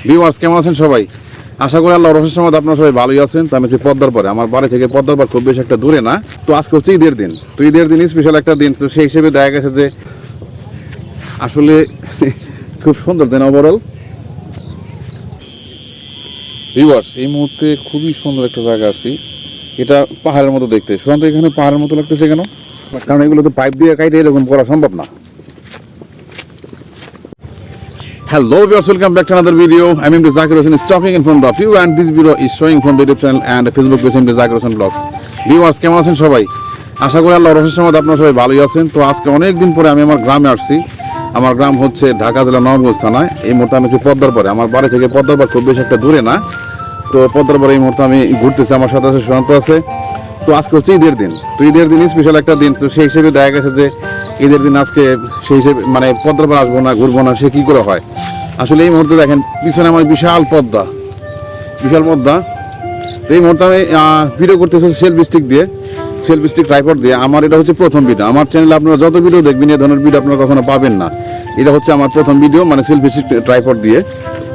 Viewers কেমন আছেন সবাই? আশা করি আল্লাহর রহমতে আপনারা সবাই ভালোই আছেন। তো আমি পদ্মার পরে আমার বাড়ি থেকে পদ্মার পর খুব বেশি একটা দূরে না। তো আজকে হচ্ছে ঈদের দিন। তো ঈদের দিন স্পেশাল একটা দিন। তো সেই হিসেবে দেখা গেছে যে আসলে খুব সুন্দর দিন ওভারঅল। ভিউয়ার্স এই মুহূর্তে খুবই সুন্দর একটা জায়গা আছি। এটা পাহাড়ের মতো দেখতে। সাধারণত এখানে পাহাড়ের মতো লাগতেছে কেন? কারণ এগুলো তো পাইপ দিয়ে কাটে এরকম করা সম্ভব না। Hello viewers, welcome back to another video. I'm MD Zakir Hussain is talking in front of you and this video is showing from the YouTube channel and Facebook page MD Zakir Hussain Vlogs. Viewers কেমন আছেন সবাই? আশা করি আল্লাহর রহমতে আপনারা সবাই ভালোই আছেন। তো আজকে অনেক দিন পরে আমি আমার গ্রামে আসছি। আমার গ্রাম হচ্ছে ঢাকা জেলা নবাবগঞ্জ থানায়। এই মুহূর্তে আমি পদ্মার পরে আমার বাড়ি থেকে পদ্মার পর খুব বেশি একটা দূরে না। তো পদ্মার পরে এই মুহূর্তে আমি ঘুরতেছি, আমার সাথে আছে সুশান্ত আছে। তো আজকে হচ্ছে ঈদের দিন। তো ঈদের দিন স্পেশাল একটা দিন। তো সেই হিসেবে দেখা গেছে যে ঈদের দিন আজকে সেই হিসেবে মানে পদ্মার পর আসবো না, ঘুরবো না, সে কী করে হয়। আসলে এই মুহূর্তে দেখেন পিছনে আমার বিশাল পদ্মা। তো এই মুহূর্তে আমি ভিডিও করতেছি সেলফি স্টিক ট্রাইপড দিয়ে। আমার এটা হচ্ছে প্রথম ভিডিও। আমার চ্যানেলে আপনারা যত ভিডিও দেখবেন এই ধরনের ভিডিও আপনারা কখনো পাবেন না। এটা হচ্ছে আমার প্রথম ভিডিও, মানে সেলফি স্টিক ট্রাইপড দিয়ে।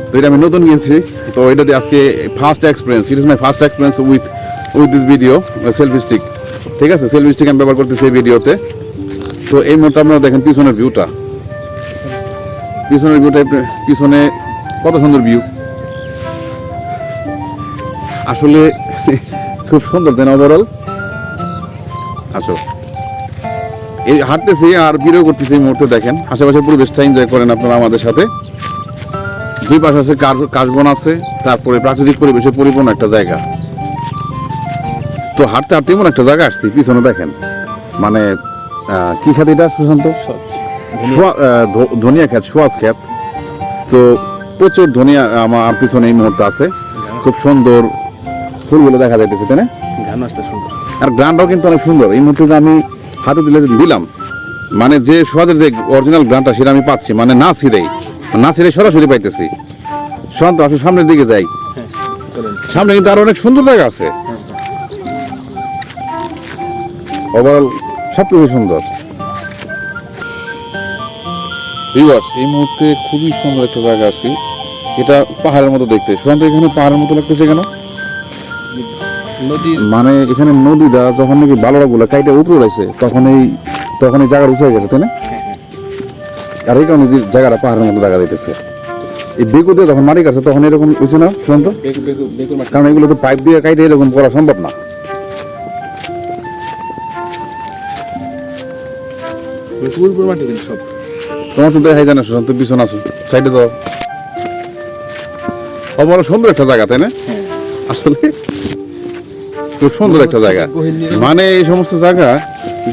তো এটা আমি নতুন কিনছি। তো এটা দিয়ে আজকে first experience, it is my first experience with this video selfie stick. ঠিক আছে, সেলফি স্টিক আমি ব্যবহার করতেছি এই ভিডিওতে। তো এই মুহূর্তে আপনারা দেখেন পিছনের ভিউটা পিছনে কত সুন্দর ভিউ। আসলে খুব সুন্দর দেন ওভারঅল। আসো এই হাঁটতেছি আর ভিডিও করতেছি এই মুহূর্তে। দেখেন আশেপাশের পরিবেশটা এনজয় করেন আপনারা আমাদের সাথে। দুই পাশে আছে কাশবন আছে, তারপরে প্রাকৃতিক পরিবেশে পরিপূর্ণ একটা জায়গা। তো হাঁটতে হাঁটতে এমন একটা জায়গা আসছি, পিছনে দেখেন মানে কি খ্যাত এটা সুশান্ত? ধনিয়া খ্যাত, সোয়াজ খ্যাত। তো প্রচুর ধনিয়া আমার পিছনে এই মুহূর্তে আছে। খুব সুন্দর ফুলগুলো দেখা যাইতেছে, তাই না? আর গ্রানটাও কিন্তু অনেক সুন্দর। এই মুহূর্তে আমি হাতে দিলাম মানে যে সোয়াজের যে অরিজিনাল গ্রানটা সেটা আমি পাচ্ছি, মানে না ছিঁড়ে সরাসরি পাইতেছি। শান্ত আসলে সামনের দিকে যাই। সামনে কিন্তু আরো অনেক সুন্দর জায়গা আছে। ওভারঅল সবকিছু সুন্দর। ভিউয়ার্স এই মুহূর্তে খুবই সুন্দর একটা জায়গা আছি। এটা পাহাড়ের মতো দেখতে। সাধারণত এখানে পাহাড়ের মতো লাগতেছে কেন? মানে এখানে নদীটা যখন নাকি বালুরাগুলো কাইটা উপরে রয়েছে তখন এই জায়গাটা উঁচু হয়ে গেছে, তাই না? আর এই কারণে জায়গাটা পাহাড়ের মতো দেখা যাইতেছে। এই বেগু দিয়ে যখন মাটি কাটছে তখন এরকম হয়েছে না সুশান্ত? কারণ এগুলো তো পাইপ দিয়ে কাইটে এরকম করা সম্ভব না। তোমার তো দেখাই জানা সুশান্ত, পিছনে আসো, সাইডে দাও। বড় সুন্দর একটা জায়গা, তাই না? আসলে খুব সুন্দর একটা জায়গা। মানে এই সমস্ত জায়গা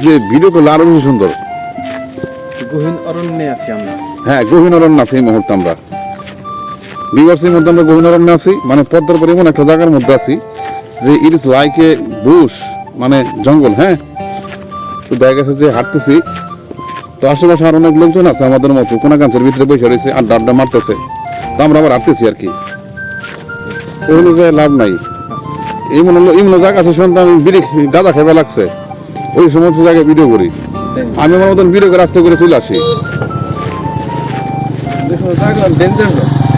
যে ভিডিও করলে আরো বেশি সুন্দর। গহীন অরণ্যে আছি আমরা। হ্যাঁ, গহীন অরণ্য আছি এই মুহূর্তে আমরা। বিভার্সের মধ্যে আমরা গহীন অরণ্যে আছি, মানে পদ্মার পরে এমন একটা জায়গার মধ্যে আছি যে it is like a Bush, মানে জঙ্গল। হ্যাঁ, তো দেখা গেছে যে হাঁটতেছি, তো আশেপাশে আর অনেক লোকজন আছে আমাদের মতো, কোন গাছের ভিতরে বসে রয়েছে, আড্ডা মারতেছে। তো আমরা আবার হাঁটতেছি আর কি। ওগুলো যে লাভ নাই। এমন জায়গা আছে শুনতে আমি গাঁদা খাইবা লাগছে, ওই সমস্ত জায়গায় ভিডিও করি। আমি আমার মতন ভিডিও করে রাস্তা করে চলে আসি।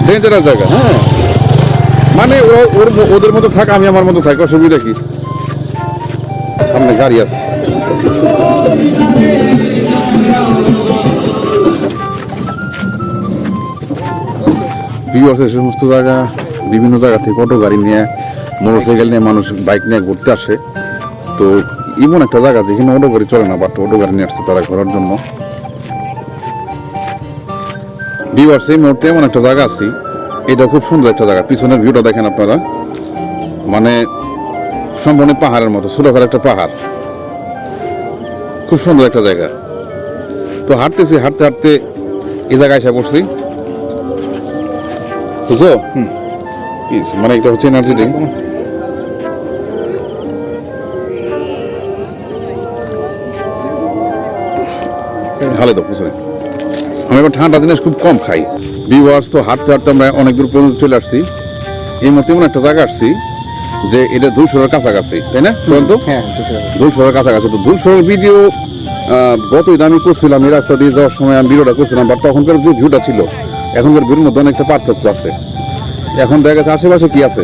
ডেঞ্জারাস জায়গা। হ্যাঁ, মানে ওদের মতো থাকা, আমি আমার মতো থাকি, অসুবিধা কি? সামনে গাড়ি আছে। এই সমস্ত জায়গা, বিভিন্ন জায়গা থেকে অটো গাড়ি নিয়ে, মোটরসাইকেল নিয়ে, মানুষ বাইক নিয়ে ঘুরতে আসে। তো এমন একটা জায়গা যেখানে অটো গাড়ি চলে না, বাট অটো গাড়ি নিয়ে আসছে তারা ঘোরার জন্য। ভিউয়ার্স এই মুহূর্তে এমন একটা জায়গা আছি, এটা খুব সুন্দর একটা জায়গা। পিছনের ভিউটা দেখেন আপনারা, মানে সম্পূর্ণ পাহাড়ের মতো, ছোটখাটো একটা পাহাড়, খুব সুন্দর একটা জায়গা। তো হাঁটতেছি, হাঁটতে হাঁটতে এই জায়গায় এসে পড়ছি, বুঝছো? মানে এটা হচ্ছে এনার্জি ড্রিঙ্ক। ভালো তো বুঝলেন, আমি এবার ঠান্ডা জিনিস খুব কম খাই। ভিউয়ার্স তো হাঁটতে হাঁটতে আমরা অনেক দূর পর্যন্ত চলে আসছি। এই মধ্যে এমন একটা জায়গা আসছি যে এটা ধুলশোরের কাছাকাছি, তাই না? হ্যাঁ, ধুলশোরের কাছাকাছি। তো ধুলশোরের ভিডিও গত ঈদ আমি করছিলাম, এই রাস্তা দিয়ে যাওয়ার সময় আমি ভিডিওটা করছিলাম, বাট তখনকার যে ভিউটা ছিল এখনকার ভিউর মধ্যে অনেকটা পার্থক্য আছে। এখন দেখা গেছে আশেপাশে কি আছে,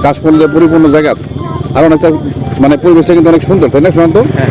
কাশফুল দিয়ে পরিপূর্ণ জায়গা, আর অনেকটা মানে পরিবেশটা কিন্তু অনেক সুন্দর, তাই না সুশান্ত? হ্যাঁ